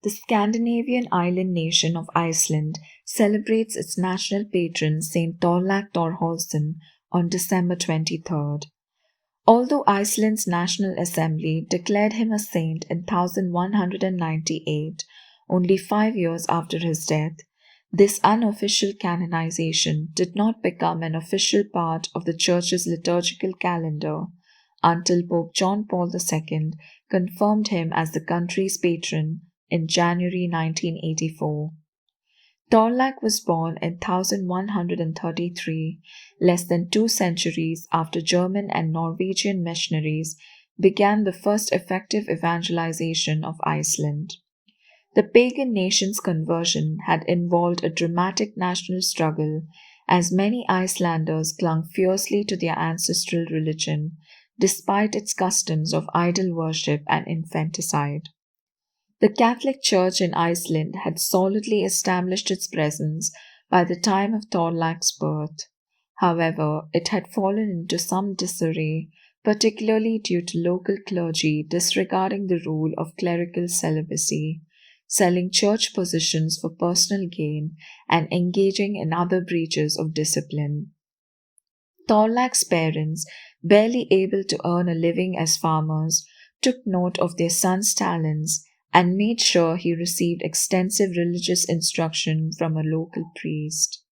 The Scandinavian island nation of Iceland celebrates its national patron Saint Thorlak Thorhallsson on December 23rd. Although Iceland's National Assembly declared him a saint in 1198, only 5 years after his death, this unofficial canonization did not become an official part of the Church's liturgical calendar until Pope John Paul II confirmed him as the country's patron in January 1984. Thorlak was born in 1133, less than 2 centuries after German and Norwegian missionaries began the first effective evangelization of Iceland. The pagan nation's conversion had involved a dramatic national struggle, as many Icelanders clung fiercely to their ancestral religion, despite its customs of idol worship and infanticide. The Catholic Church in Iceland had solidly established its presence by the time of Thorlak's birth. However, it had fallen into some disarray, particularly due to local clergy disregarding the rule of clerical celibacy, selling church positions for personal gain, and engaging in other breaches of discipline. Thorlak's parents, barely able to earn a living as farmers, took note of their son's talents and made sure he received extensive religious instruction from a local priest.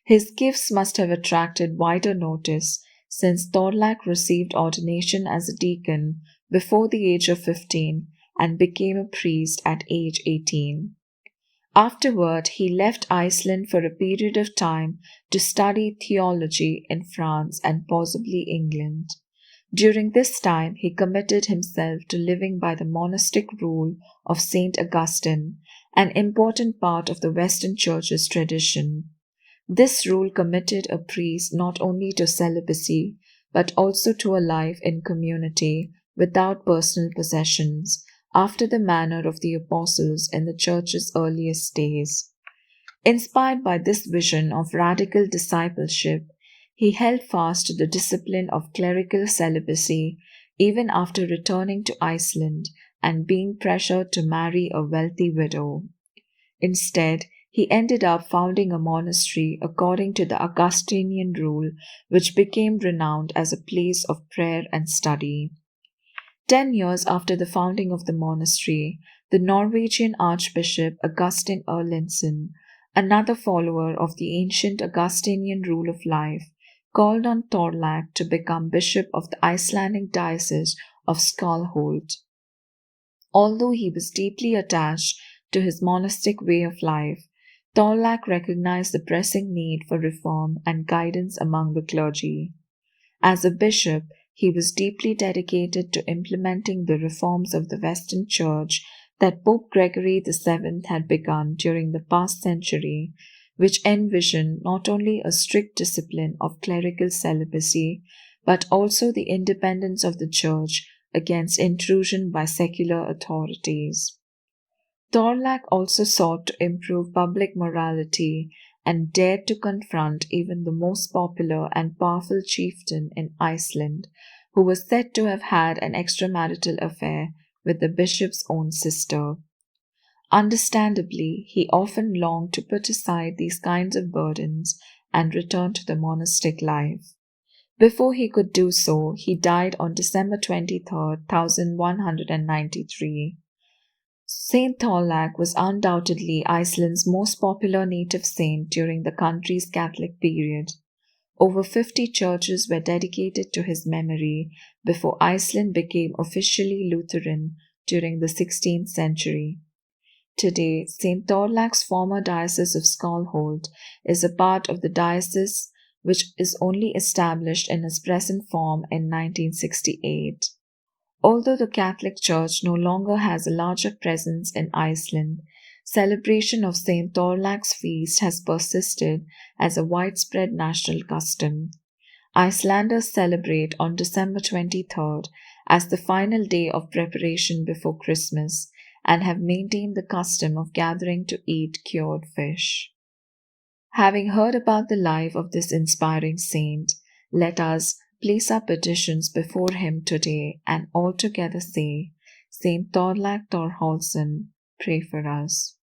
His gifts must have attracted wider notice, since Thorlak received ordination as a deacon before the age of 15 and became a priest at age 18. Afterward, he left Iceland for a period of time to study theology in France and possibly England. During this time, he committed himself to living by the monastic rule of Saint Augustine, an important part of the Western Church's tradition. This rule committed a priest not only to celibacy, but also to a life in community without personal possessions, after the manner of the apostles in the Church's earliest days. Inspired by this vision of radical discipleship, he held fast to the discipline of clerical celibacy even after returning to Iceland and being pressured to marry a wealthy widow. Instead, he ended up founding a monastery according to the Augustinian rule, which became renowned as a place of prayer and study. 10 years after the founding of the monastery, the Norwegian Archbishop Augustin Erlendsson, another follower of the ancient Augustinian rule of life, called on Thorlak to become bishop of the Icelandic diocese of Skarholt. Although he was deeply attached to his monastic way of life, Thorlak recognized the pressing need for reform and guidance among the clergy. As a bishop, he was deeply dedicated to implementing the reforms of the Western Church that Pope Gregory VII had begun during the past century, which envisioned not only a strict discipline of clerical celibacy, but also the independence of the Church against intrusion by secular authorities. Thorlak also sought to improve public morality and dared to confront even the most popular and powerful chieftain in Iceland, who was said to have had an extramarital affair with the bishop's own sister. Understandably, he often longed to put aside these kinds of burdens and return to the monastic life. Before he could do so, he died on December 23rd, 1193. Saint Thorlak was undoubtedly Iceland's most popular native saint during the country's Catholic period. Over 50 churches were dedicated to his memory before Iceland became officially Lutheran during the 16th century. Today, Saint Thorlak's former diocese of Skarholt is a part of the diocese which is only established in its present form in 1968. Although the Catholic Church no longer has a larger presence in Iceland, celebration of Saint Thorlak's feast has persisted as a widespread national custom. Icelanders celebrate on December 23rd as the final day of preparation before Christmas and have maintained the custom of gathering to eat cured fish. Having heard about the life of this inspiring saint, let us place our petitions before him today and all together say, Saint Thorlak Thorhallsson, Pray for us.